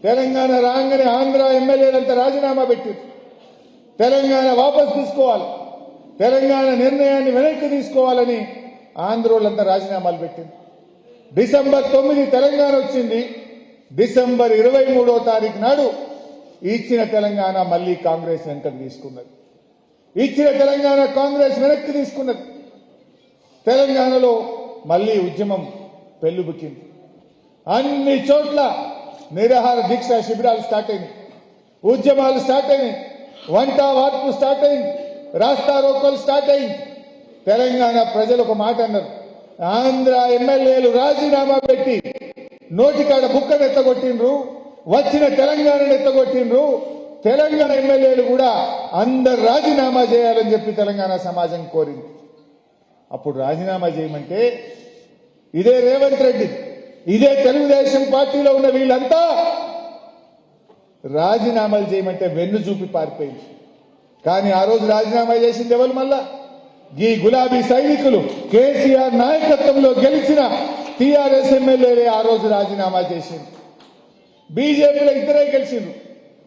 తెలంగాణ రాగానే ఆంధ్ర ఎమ్మెల్యేలంతా రాజీనామా పెట్టారు. తెలంగాణ వాపసు తీసుకోవాలి, తెలంగాణ నిర్ణయాన్ని వెనక్కి తీసుకోవాలని ఆంధ్రోళ్ళంతా రాజీనామాలు పెట్టింది. డిసెంబర్ 9 తెలంగాణ వచ్చింది. డిసెంబర్ 23వ తారీఖు నాడు ఇచ్చిన తెలంగాణ మళ్లీ కాంగ్రెస్ వెనక్కి తీసుకున్నది. ఇచ్చిన తెలంగాణ కాంగ్రెస్ వెనక్కి తీసుకున్నది. తెలంగాణలో మళ్లీ ఉద్యమం పెళ్లుబుకింది. అన్ని చోట్ల నిరాహార దీక్ష శిబిరాలు స్టార్ట్ అయినాయి, ఉద్యమాలు స్టార్ట్ అయినాయి, వంట వార్పు స్టార్ట్ అయింది, రాస్తా రోకోలు స్టార్ట్ అయింది. తెలంగాణ ప్రజలు ఒక మాట అన్నారు, ఆంధ్ర ఎమ్మెల్యేలు రాజీనామా పెట్టి నోటికాడ బుక్కను ఎత్తగొట్టిండ్రు, వచ్చిన తెలంగాణను ఎత్తగొట్టిండ్రు, తెలంగాణ ఎమ్మెల్యేలు కూడా అందరు రాజీనామా చేయాలని చెప్పి తెలంగాణ సమాజం కోరింది. అప్పుడు రాజీనామా చేయమంటే ఇదే రేవంత్ రెడ్డి, ఇదే తెలుగుదేశం పార్టీలో ఉన్న వీళ్ళంతా రాజీనామాలు చేయమంటే వెన్ను చూపి పారిపోయింది. కానీ ఆ రోజు రాజీనామా చేసింది ఎవరు? మళ్ళా ఈ గులాబీ సైనికులు కేసీఆర్ నాయకత్వంలో గెలిచిన టీఆర్ఎస్ ఎమ్మెల్యేలే ఆ రోజు రాజీనామా చేసింది. బీజేపీలో ఇద్దరే గెలిచిండ్రు,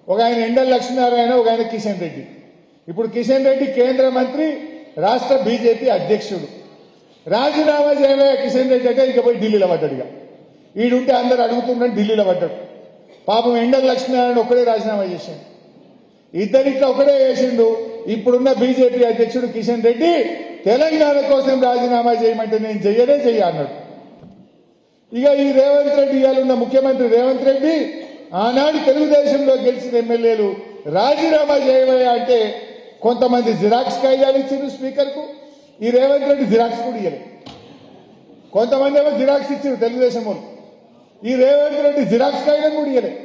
ఒక ఆయన ఎండల లక్ష్మీనారాయణ, ఒక ఆయన కిషన్ రెడ్డి. ఇప్పుడు కిషన్ రెడ్డి కేంద్ర మంత్రి, రాష్ట్ర బీజేపీ అధ్యక్షుడు. రాజీనామా చేయలే కిషన్ రెడ్డి అంటే ఇక పోయి ఢిల్లీలో పడ్డాడుగా. ఈడుంటే అందరు అడుగుతుండని ఢిల్లీలో పడ్డాడు. పాపం ఎండల లక్ష్మీనారాయణ ఒక్కడే రాజీనామా చేశాడు, ఇద్దరిట్లో ఒకడే చేసిండు. ఇప్పుడున్న బీజేపీ అధ్యక్షుడు కిషన్ రెడ్డి తెలంగాణ కోసం రాజీనామా చేయమంటే నేను చెయ్య అన్నాడు. ఇక ఈ రేవంత్ రెడ్డి ఇవాళ ముఖ్యమంత్రి రేవంత్ రెడ్డి ఆనాడు తెలుగుదేశంలో గెలిచిన ఎమ్మెల్యేలు రాజీనామా చేయవయ్యా అంటే కొంతమంది జిరాక్స్ కాగితాలు ఇచ్చిండ్రు స్పీకర్ కు. ఈ రేవంత్ రెడ్డి జిరాక్స్ కూడా ఇయ్యలేదు. కొంతమంది ఏమో జిరాక్స్ ఇచ్చారు తెలుగుదేశం వాళ్ళు, ఈ రేవంత్ రెడ్డి జిరాక్స్ కాగితం కూడా ఇయ్యలేదు.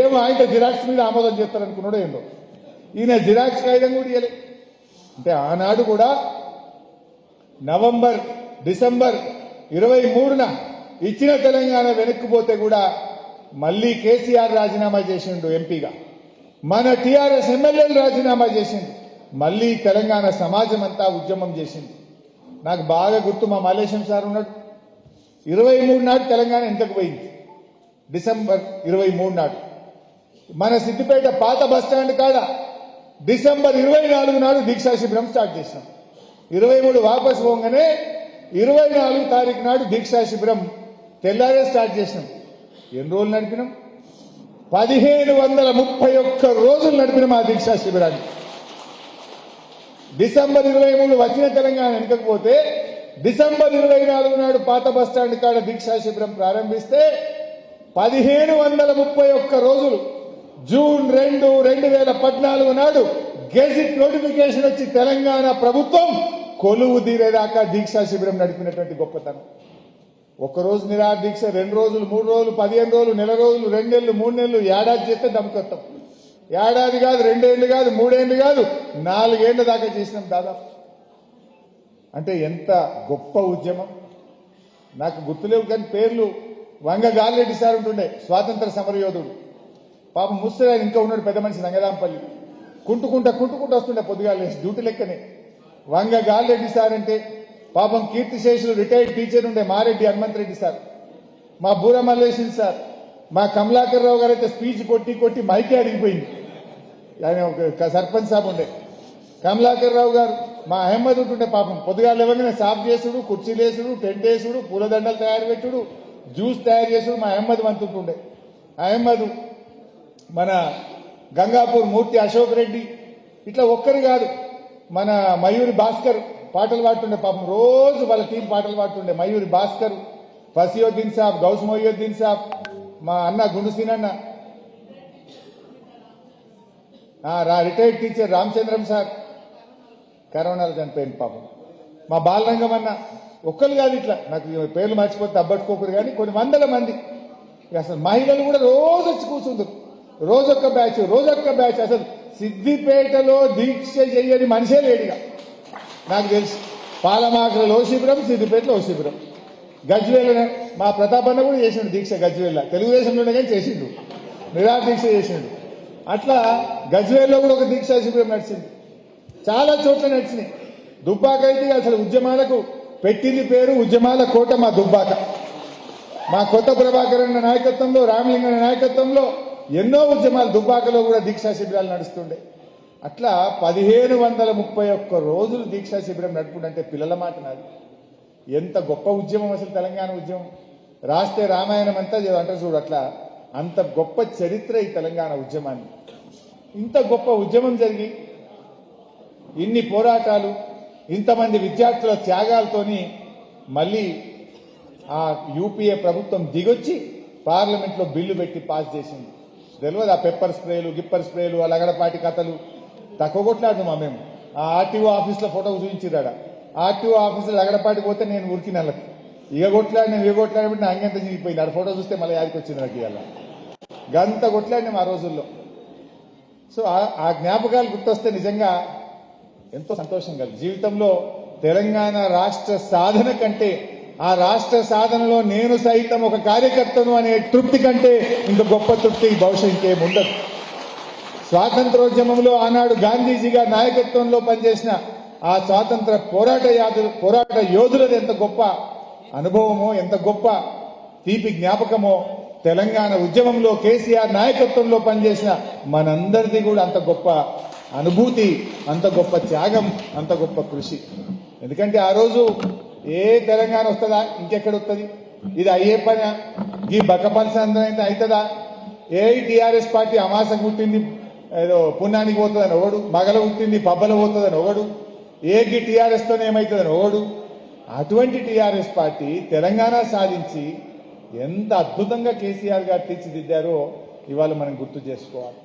ఏమో ఆయన జిరాక్స్ మీద ఆమోదం చేస్తారనుకున్నాడో ఏందో, ఈయన జిరాక్స్ కాగితం కూడా ఇయ్యలేదు. అంటే ఆనాడు కూడా డిసెంబర్ 23న ఇచ్చిన తెలంగాణ వెనక్కిపోతే కూడా మళ్లీ కేసీఆర్ రాజీనామా చేసిండు ఎంపీగా, మన టీఆర్ఎస్ ఎమ్మెల్యేలు రాజీనామా చేసిండు, మళ్లీ తెలంగాణ సమాజం అంతా ఉద్యమం చేసింది. నాకు బాగా గుర్తు, మా మల్లేశం సార్ ఉన్నాడు, 23 నాడు తెలంగాణ ఎంతకు పోయింది. డిసెంబర్ 23 నాడు మన సిద్దిపేట పాత బస్టాండ్ కాడ డిసెంబర్ 24 నాడు దీక్షా శిబిరం స్టార్ట్ చేసినాం. 23 వాపసు పోగానే 24 తారీఖు నాడు దీక్షా శిబిరం తెల్లారే స్టార్ట్ చేసినాం. ఎన్ని రోజులు నడిపినాం? 1531 రోజులు నడిపినాం ఆ దీక్షా శిబిరాన్ని. డిసెంబర్ 23 వచ్చిన తెలంగాణ వెనకపోతే డిసెంబర్ 24 నాడు పాత బస్టాండ్ కాడ దీక్షా శిబిరం ప్రారంభిస్తే 1531 రోజులు జూన్ 2, 2014 నాడు గెజిట్ నోటిఫికేషన్ వచ్చి తెలంగాణ ప్రభుత్వం కొలువు తీరేదాకా దీక్షా శిబిరం నడిపినటువంటి గొప్పతనం. ఒక్కరోజు నిరాహార దీక్ష, 2 రోజులు, 3 రోజులు, 15 రోజులు, నెల రోజులు, 2 నెలలు, 3 నెలలు, ఏడాది చేస్తే దమ్ముకొత్తాం. ఏడాది కాదు, 2 ఏళ్లు కాదు, 3 ఏళ్లు కాదు, 4 ఏళ్ల దాకా చేసినాం దాదాపు. అంటే ఎంత గొప్ప ఉద్యమం. నాకు గుర్తులేవు కానీ పేర్లు. వంగ గాలిరెడ్డి సార్ ఉంటుండే, స్వాతంత్ర సమరయోధుడు. పాపం ముసలాయన ఇంకా ఉన్నాడు, పెద్ద మనిషి, రంగదాంపల్లి. కుంటుకుంటా వస్తుండే పొద్దుగాల డ్యూటీ లెక్కనే. వంగ గాలిరెడ్డి సార్ అంటే పాపం కీర్తిశేషులు రిటైర్డ్ టీచర్ ఉండే మారెడ్డి హనుమంతరెడ్డి సార్, మా బూర మల్లేశం సార్, మా కమలాకర్ రావు గారు అయితే స్పీచ్ కొట్టి మైకే అడిగిపోయింది. ఆయన ఒక సర్పంచ్ సాబ్ ఉండే కమలాకర్ రావు గారు. మా అహ్మద్ ఉంటుండే పాపం పొద్దుగాలు ఇవ్వగానే సాఫ్ చేసుడు, కుర్చీలు వేసుడు, టెంట్ వేసుడు, పూలదండలు తయారు పెట్టుడు, జ్యూస్ తయారు చేసుడు మా అహ్మద్ వంతుంటుండే. అహ్మద్, మన గంగాపూర్ మూర్తి అశోక్ రెడ్డి, ఇట్లా ఒక్కరు కాదు, మన మయూరి భాస్కర్ పాటలు పాడుతుండే పాపం, రోజు వాళ్ళ టీం పాటలు పాడుతుండే. మయూరి భాస్కర్, ఫసియుద్దీన్ సాబ్, గౌస్ మొహియుద్దీన్ సాబ్, మా అన్న గుండుసీనన్న, రిటైర్డ్ టీచర్ రామచంద్రం సార్, కరోనాలో చనిపోయింది పాపం. మా బాలరంగం అన్న, ఒక్కరు కాదు, ఇట్లా నాకు పేర్లు మర్చిపోతే అబ్బట్టుకోకూడదు కానీ కొన్ని వందల మంది. అసలు మహిళలు కూడా రోజు వచ్చి కూర్చుంటారు, రోజొక్క బ్యాచ్. అసలు సిద్దిపేటలో దీక్ష చేయని మనిషే లేడుగా నాకు తెలుసు. పాలమాకలో శిబిరం, సిద్దిపేటలో శిబిరం, గజ్వేల్ మా ప్రతాప్ అన్న కూడా చేసిండు దీక్ష. గజ్వేల్ తెలుగుదేశంలోనే కానీ చేసిండు, నిరాహార దీక్ష చేసిండు. అట్లా గజ్వేల్లో కూడా ఒక దీక్షా శిబిరం నడిచింది, చాలా చోట్ల నడిచినాయి. దుబ్బాక అయితే అసలు ఉద్యమాలకు పెట్టింది పేరు ఉద్యమాల కోట మా దుబ్బాక. మా కొత్త ప్రభాకర్ అన్న నాయకత్వంలో, రామలింగన్న నాయకత్వంలో ఎన్నో ఉద్యమాలు దుబ్బాకలో కూడా దీక్షా శిబిరాలు నడుస్తుండే. అట్లా 1531 రోజులు దీక్షా శిబిరం నడుపుకుంటే పిల్లల మాట నాది. ఎంత గొప్ప ఉద్యమం అసలు తెలంగాణ ఉద్యమం. రాస్తే రామాయణం అంతా అంటారు చూడు, అట్లా అంత గొప్ప చరిత్ర ఈ తెలంగాణ ఉద్యమాన్ని. ఇంత గొప్ప ఉద్యమం జరిగి ఇన్ని పోరాటాలు, ఇంతమంది విద్యార్థుల త్యాగాలతోని మళ్ళీ ఆ యూపీఏ ప్రభుత్వం దిగొచ్చి పార్లమెంట్లో బిల్లు పెట్టి పాస్ చేసింది. తెలియదు ఆ పెప్పర్ స్ప్రేలు, గిప్పర్ స్ప్రేలు, ఆ లగడపాటి కథలు తక్కువ కొట్లాడు మా మేము. ఆ ఆర్టీఓ ఆఫీస్లో ఫోటో చూపించిరాడ. ఆర్టీఓ ఆఫీసులో లగడపాటి పోతే నేను ఉరికి నెలకు ఇక కొట్లాడినప్పుడు నా అంగంత చిరిగిపోయింది. ఆడ ఫోటో చూస్తే మళ్ళీ యాదికి వచ్చింది నాకు ఇవాళ. గంత కొట్లాడినాం ఆ రోజుల్లో. సో ఆ జ్ఞాపకాలు గుర్తొస్తే నిజంగా ఎంతో సంతోషం కలిగి జీవితంలో తెలంగాణ రాష్ట్ర సాధన కంటే, ఆ రాష్ట్ర సాధనలో నేను సైతం ఒక కార్యకర్తను అనే తృప్తి కంటే ఇంత గొప్ప తృప్తి బహుశా ఇంకేముండదు. స్వాతంత్రోద్యమంలో ఆనాడు గాంధీజీ గారి నాయకత్వంలో పనిచేసిన ఆ స్వాతంత్ర పోరాట యోధులది ఎంత గొప్ప అనుభవమో, ఎంత గొప్ప తీపి జ్ఞాపకమో, తెలంగాణ ఉద్యమంలో కేసీఆర్ నాయకత్వంలో పనిచేసిన మనందరిది కూడా అంత గొప్ప అనుభూతి, అంత గొప్ప త్యాగం, అంత గొప్ప కృషి. ఎందుకంటే ఆ రోజు ఏ తెలంగాణ వస్తుందా, ఇంకెక్కడ వస్తుంది, ఇది అయ్యే పని, ఈ బక్కపల్సి అందరైతే అవుతుందా, ఏ టీఆర్ఎస్ పార్టీ అమాసకు పుట్టింది ఏదో పుణ్యానికి పోతుందని ఒకడు, మగల పుట్టింది పబ్బల పోతుందని ఒకడు, ఏకి టీఆర్ఎస్తోనే ఏమవుతుందని ఒకడు. అటువంటి టీఆర్ఎస్ పార్టీ తెలంగాణ సాధించి ఎంత అద్భుతంగా కేసీఆర్ గారు తీర్చిదిద్దారో ఇవాళ మనం గుర్తు చేసుకోవాలి.